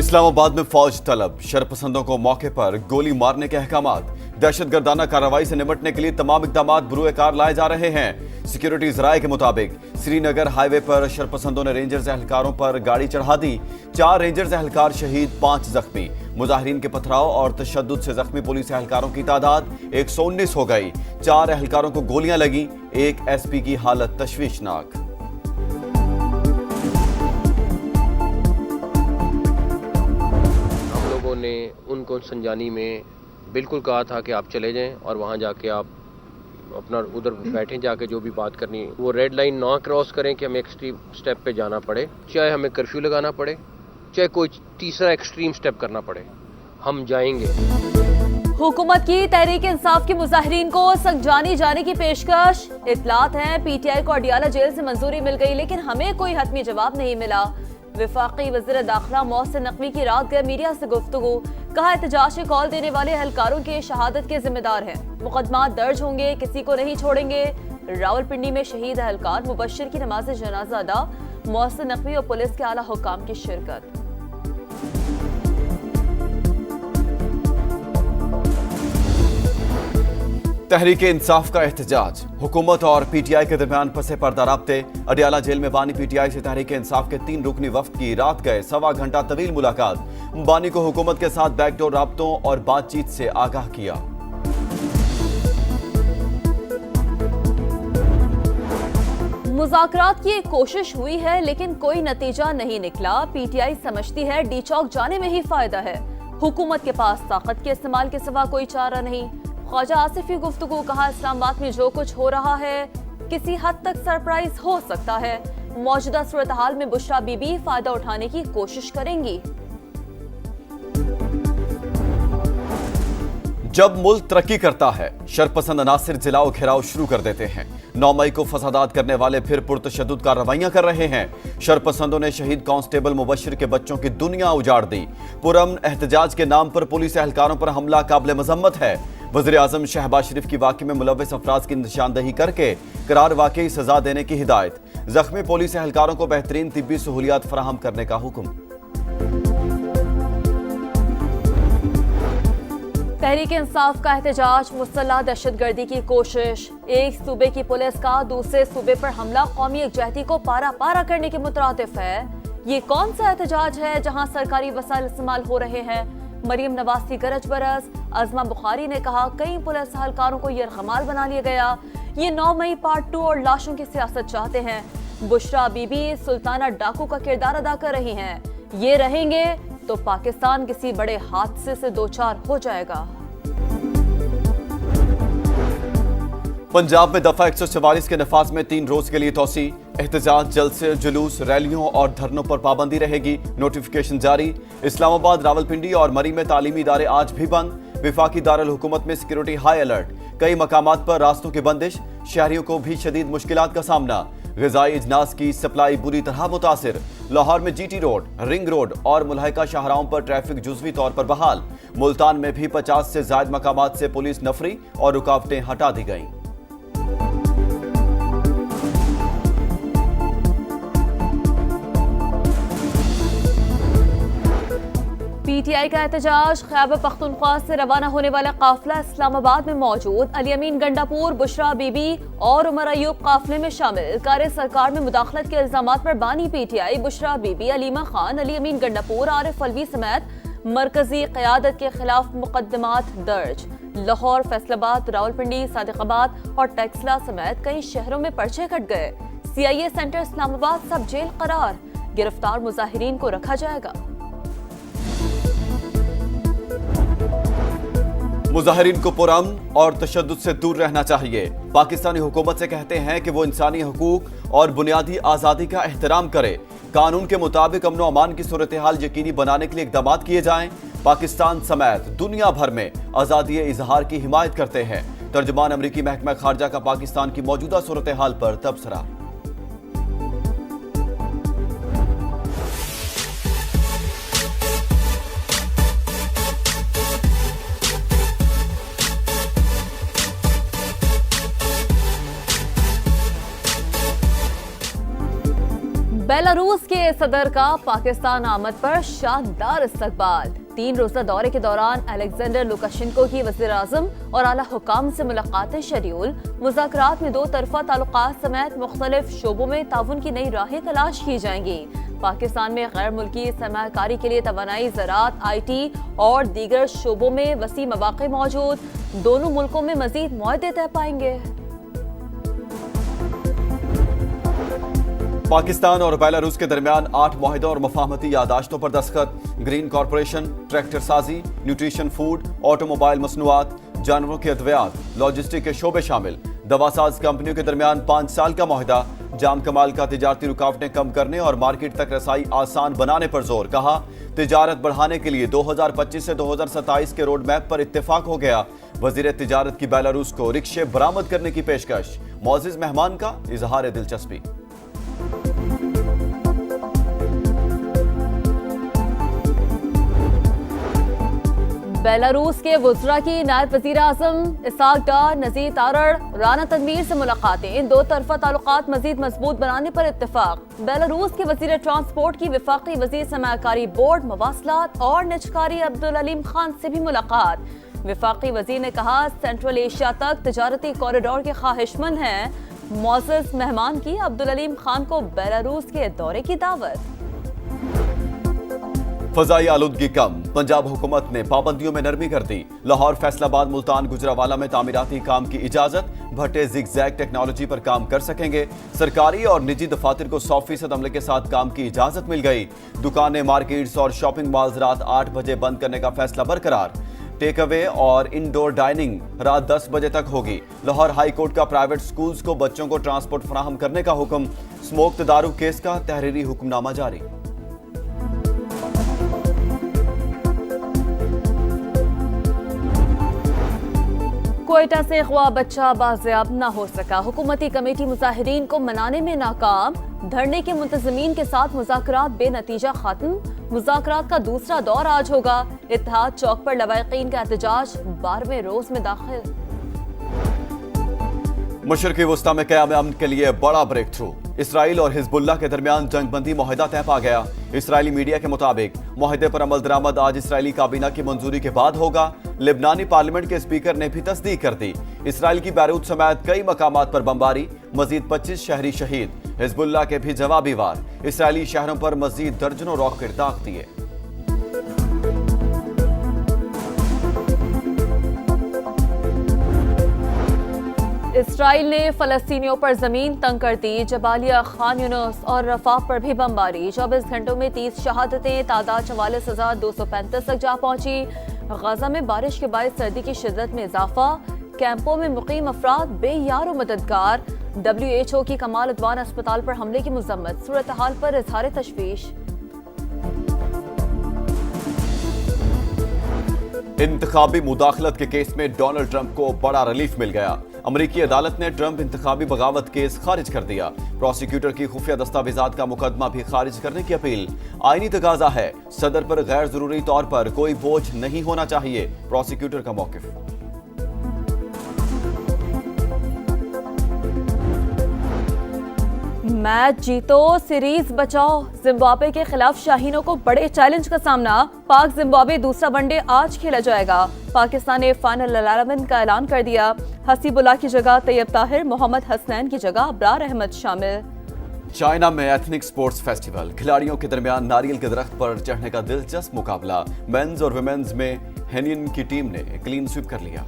इस्लामाबाद में फौज तलब, शरपसंदों को मौके पर गोली मारने के अहकामात। दहशतगर्दाना कार्रवाई से निपटने के लिए तमाम इकदाम बुरुए कार लाए जा रहे हैं। सिक्योरिटी जराये के मुताबिक श्रीनगर हाईवे पर शरपसंदों ने रेंजर्स एहलकारों पर गाड़ी चढ़ा दी। 4 रेंजर्स एहलकार शहीद, 5 जख्मी। मुजाहिरीन के पथराव और तशद्दुद से जख्मी पुलिस एहलकारों की तादाद 119 हो गई। 4 एहलकारों को गोलियां लगी। एक एसपी की हालत तशवीशनाक। ने उनको संजानी में बिल्कुल कहा था कि आप चले जाएं और वहां जाके आप अपना उधर बैठें, जाके जो भी बात करनी वो रेड लाइन ना क्रॉस करें कि हमें एक्सट्रीम स्टेप पे जाना पड़े, चाहे हमें कर्फ्यू लगाना पड़े, चाहे कोई तीसरा एक्सट्रीम स्टेप करना पड़े, हम जाएंगे। हुकूमत की तहरीक इंसाफ के मुजाहिरीन को संजानी जाने की पेशकश। इतलात है पीटीआई को अडियाला जेल से मंजूरी मिल गई, लेकिन हमें कोई हतमी जवाब नहीं मिला। विफाकी वज़ीर दाखिला मोहसिन नकवी की रात गए मीडिया से गुफ्तगू। कहा एहतजाज से कॉल देने वाले एहलकारों के शहादत के जिम्मेदार हैं, मुकदमा दर्ज होंगे, किसी को नहीं छोड़ेंगे। रावलपिंडी में शहीद एहलकार मुबश्शिर की नमाज जनाजा अदा, मोहसिन नकवी और पुलिस के आला हुकाम की शिरकत। तहरीक इंसाफ का एहतजाज, हुकूमत और पीटीआई के दरमियान पसे पर्दा राब्ते। अडियाला जेल में बानी पीटीआई से तहरीक इंसाफ के 3 रुकनी वफ्द की रात गए 1.25 घंटा तवील मुलाकात। बानी को हुकूमत के साथ बैकडोर राब्तों और बातचीत से आगाह किया। मुज़ाकरात की एक कोशिश हुई है, लेकिन कोई नतीजा नहीं निकला। पीटीआई समझती है डी चौक जाने में ही फायदा है। हुकूमत के पास ताकत के इस्तेमाल के सिवा कोई चारा नहीं। ख्वाजा आसिफ की गुफ्तगू। कहा इस्लामाबाद में जो कुछ हो रहा है किसी हद तक सरप्राइज हो सकता है। मौजूदा सूरत हाल में बुशरा बीबी फायदा उठाने की कोशिश करेंगी। जब मुल्क तरक्की करता है, शरपसंद अनासिर जिलाओ घेराव शुरू कर देते हैं। 9 मई को फसादात करने वाले फिर पुरतशद्दुद कार्रवाइयां कर रहे हैं। शरपसंदों ने शहीद कांस्टेबल मुबश्शिर के बच्चों की दुनिया उजाड़ दी। पुरअमन एहतजाज के नाम पर पुलिस एहलकारों पर हमला काबिल मजम्मत है। वज़ीर आज़म शहबाज शरीफ की वाक़े में मुलव्वस अफराज की निशानदही करके करार वाकई सजा देने की हिदायत। जख्मी पुलिस एहलकारों को बेहतरीन तिब्बी सहूलियात फराहम करने का हुक्म। तहरीक इंसाफ का एहतजाज, मुसल्लह दहशतगर्दी की कोशिश। एक सूबे की पुलिस का दूसरे सूबे पर हमला कौमी यकजहती को पारा पारा करने के मुतरादिफ है। ये कौन सा एहतजाज है जहां सरकारी वसाइल इस्तेमाल हो रहे हैं? मरियम नवाज की गरज बरस। अज़मा बुखारी ने कहा कई पुलिस एहलकारों को यरगमाल बना लिया गया। ये 9 मई पार्ट 2 और लाशों की सियासत चाहते हैं। बुशरा बीबी सुल्ताना डाकू का किरदार अदा कर रही हैं। ये रहेंगे तो पाकिस्तान किसी बड़े हादसे से दोचार हो जाएगा। पंजाब में दफा 144 के नफाज में 3 रोज के लिए तोसी। एहतजाज, जलसे, जुलूस, रैलियों और धरनों पर पाबंदी रहेगी। नोटिफिकेशन जारी। इस्लामाबाद, रावलपिंडी और मरी में तालीमी इदारे आज भी बंद। विफाकी दारुल हुकूमत में सिक्योरिटी हाई अलर्ट। कई मकामात पर रास्तों की बंदिश। शहरियों को भी शदीद मुश्किलात का सामना। ग़िज़ाई इजनास की सप्लाई बुरी तरह मुतासिर। लाहौर में जीटी रोड, रिंग रोड और मुल्हिका शाहराहों पर ट्रैफिक जुज़वी तौर पर बहाल। मुल्तान में भी 50 से ज़ायद मकामात से पुलिस नफरी और रुकावटें हटा दी गईं। पीटीआई का एहतजाज, खैबर पख्तूनख्वा से रवाना होने वाला काफिला इस्लामाबाद में मौजूद। अली अमीन गंडापुर, बुशरा बीबी और उमर अयूब काफिले में शामिल। कार्य सरकार में मुदाखलत के इल्जामात पर बानी पीटीआई, बुशरा बीबी, अलीमा खान, अली अमीन गंडापुर, आरिफ अलवी समेत मरकजी क़यादत के खिलाफ मुकदमात दर्ज। लाहौर, फैसलाबाद, रावलपिंडी, सादिकाबाद और टेक्सला समेत कई शहरों में पर्चे कट गए। CIA सेंटर इस्लामाबाद सब जेल करार। गिरफ्तार मुजाहिरीन को रखा जाएगा। मुजाहिरीन को पुरअमन और तशद्दुद से दूर रहना चाहिए। पाकिस्तानी हुकूमत से कहते हैं कि वो इंसानी हकूक और बुनियादी आज़ादी का एहतराम करे। कानून के मुताबिक अमन व अमान की सूरत हाल यकीनी बनाने के लिए इक़दाम किए जाएं। पाकिस्तान समेत दुनिया भर में आज़ादी इजहार की हिमायत करते हैं। तर्जुमान अमरीकी महकमा खारजा का पाकिस्तान की मौजूदा सूरत हाल पर तबसरा। बेलारूस के सदर का पाकिस्तान आमद पर शानदार इस्तकबाल। 3 रोजा दौरे के दौरान अलेक्जेंडर लुकाशेंको की वज़ीर-ए-आज़म और आला हुकाम से मुलाकातें शेड्यूल। मुज़ाकरात में 2 तरफ़ा ताल्लुकात समेत मुख्तलिफ शोबों में ताउन की नई राहें तलाश की जाएंगी। पाकिस्तान में गैर मुल्की सरमायाकारी के लिए तवानाई, ज़राअत, IT और दीगर शोबों में वसी मौक़े मौजूद। दोनों मुल्कों में मज़ीद मुआहदे तय पाएंगे। पाकिस्तान और बेलारूस के दरमियान 8 मुआहदों और मफाहमती यादाश्तों पर दस्तखत। ग्रीन कॉरपोरेशन, ट्रैक्टर साजी, न्यूट्रिशन फूड, ऑटोमोबाइल मसनूआत, जानवरों के अद्वियात, लॉजिस्टिक के शोबे शामिल। दवासाज कंपनियों के दरमियान 5 साल का मुआहदा। जाम कमाल का तिजारती रुकावटें कम करने और मार्केट तक रसाई आसान बनाने पर जोर। कहा, तिजारत बढ़ाने के लिए 2025 से 2027 के रोड मैप पर इत्तेफाक हो गया। वजीर तिजारत की बेलारूस को रिक्शे बरामद करने की पेशकश। मौजिज मेहमान का इजहार दिलचस्पी। बेलारूस के वुज़रा की नायब वज़ीर-ए-आज़म इसहाक डार, नज़ीर तारड़, राना तनवीर से मुलाकातें। इन 2 तरफ़ा ताल्लुकात मज़ीद मजबूत बनाने पर इत्तेफाक। बेलारूस के वज़ीर ट्रांसपोर्ट की वफ़ाक़ी वज़ीर सरमायाकारी बोर्ड, मवासलात और निजकारी अब्दुल अलीम खान से भी मुलाकात। वफ़ाक़ी वज़ीर ने कहा, सेंट्रल एशिया तक तिजारती कॉरिडोर के ख्वाहिशमंद हैं। मौज़ज़ मेहमान की अब्दुल अलीम खान को बेलारूस के दौरे की दावत। फजाई आलूदगी कम, पंजाब हुकूमत ने पाबंदियों में नरमी कर दी। लाहौर, फैसलाबाद, मुल्तान, गुजरावाला में तामीराती काम की इजाजत। भट्टे जिगजैग टेक्नोलॉजी पर काम कर सकेंगे। सरकारी और निजी दफातर को 100% अमले के साथ काम की इजाजत मिल गई। दुकानें, मार्केट्स और शॉपिंग मॉल्स रात 8 बजे बंद करने का फैसला बरकरार। टेक अवे और इंडोर डाइनिंग रात 10 बजे तक होगी। लाहौर हाई कोर्ट का प्राइवेट स्कूल्स को बच्चों को ट्रांसपोर्ट फराहम करने का हुक्म। स्मोक तदारुक केस का तहरीरी हुक्मनामा जारी। क्वेटा से अगवा बच्चा बाजियाब न हो सका। हुकूमती कमेटी मुजाहिरीन को मनाने में नाकाम। धरने के मुंतजमीन के साथ मुज़ाकरात बेनतीजा खत्म। मुज़ाकरात का दूसरा दौर आज होगा। इत्तेहाद चौक पर लवाहिकीन का एहतजाज 12वें रोज में दाखिल। मशरक़ी वस्ता में क़याम अमन के लिए बड़ा ब्रेक थ्रू। इसराइल और हिजबुल्लाह के दरमियान जंगबंदी मुआहदा तय पा गया। इसराइली मीडिया के मुताबिक मुआहदे पर अमल दरामद आज इसराइली काबीना की मंजूरी के बाद होगा। लेबनानी पार्लियामेंट के स्पीकर ने भी तस्दीक कर दी। इसराइल की बैरूत समेत कई मकामात पर बमबारी, मजीद 25 शहरी शहीद। हिजबुल्लाह के भी जवाबी वार। इसराइली शहरों पर मजीद दर्जनों रॉकेट दाग दिए। इसराइल ने फलस्तीनियों पर जमीन तंग कर दी। जबालिया, खान यूनुस और रफाह पर भी बमबारी। 24 घंटों में 30 शहादतें। तादाद 44,235 तक जा पहुंची। गजा में बारिश के बाद सर्दी की शिद्दत में इजाफा। कैंपों में मुकीम अफराद बेयारो मददगार। WHO की कमाल अदवान अस्पताल पर हमले की मजम्मत। सूरत हाल पर इजहार तशवीश। इंतखाबी मुदाखलत के केस में डोनाल्ड ट्रंप को बड़ा रिलीफ मिल गया। अमरीकी अदालत ने ट्रंप इंतखाबी बगावत केस खारिज कर दिया। प्रोसिक्यूटर की खुफिया दस्तावेजात का मुकदमा भी खारिज करने की अपील। आईनी तकाजा है, सदर पर गैर जरूरी तौर पर कोई बोझ नहीं होना चाहिए। प्रोसिक्यूटर का मौकिफ। मैच जीतो, सीरीज बचाओ। जिम्बाब्वे के खिलाफ शाहीनों को बड़े चैलेंज का सामना। पाक जिम्बाब्वे दूसरा वनडे आज खेला जाएगा। पाकिस्तान ने फाइनल 11 का ऐलान कर दिया। हसीबुल्लाह की जगह तैयब ताहिर, मोहम्मद हसनैन की जगह अबरार अहमद शामिल। चाइना में एथनिक स्पोर्ट्स फेस्टिवल। खिलाड़ियों के दरमियान नारियल के दरख्त पर चढ़ने का दिलचस्प मुकाबला। मेंस और वुमेन्स में हेनियन की टीम ने क्लीन स्वीप कर लिया।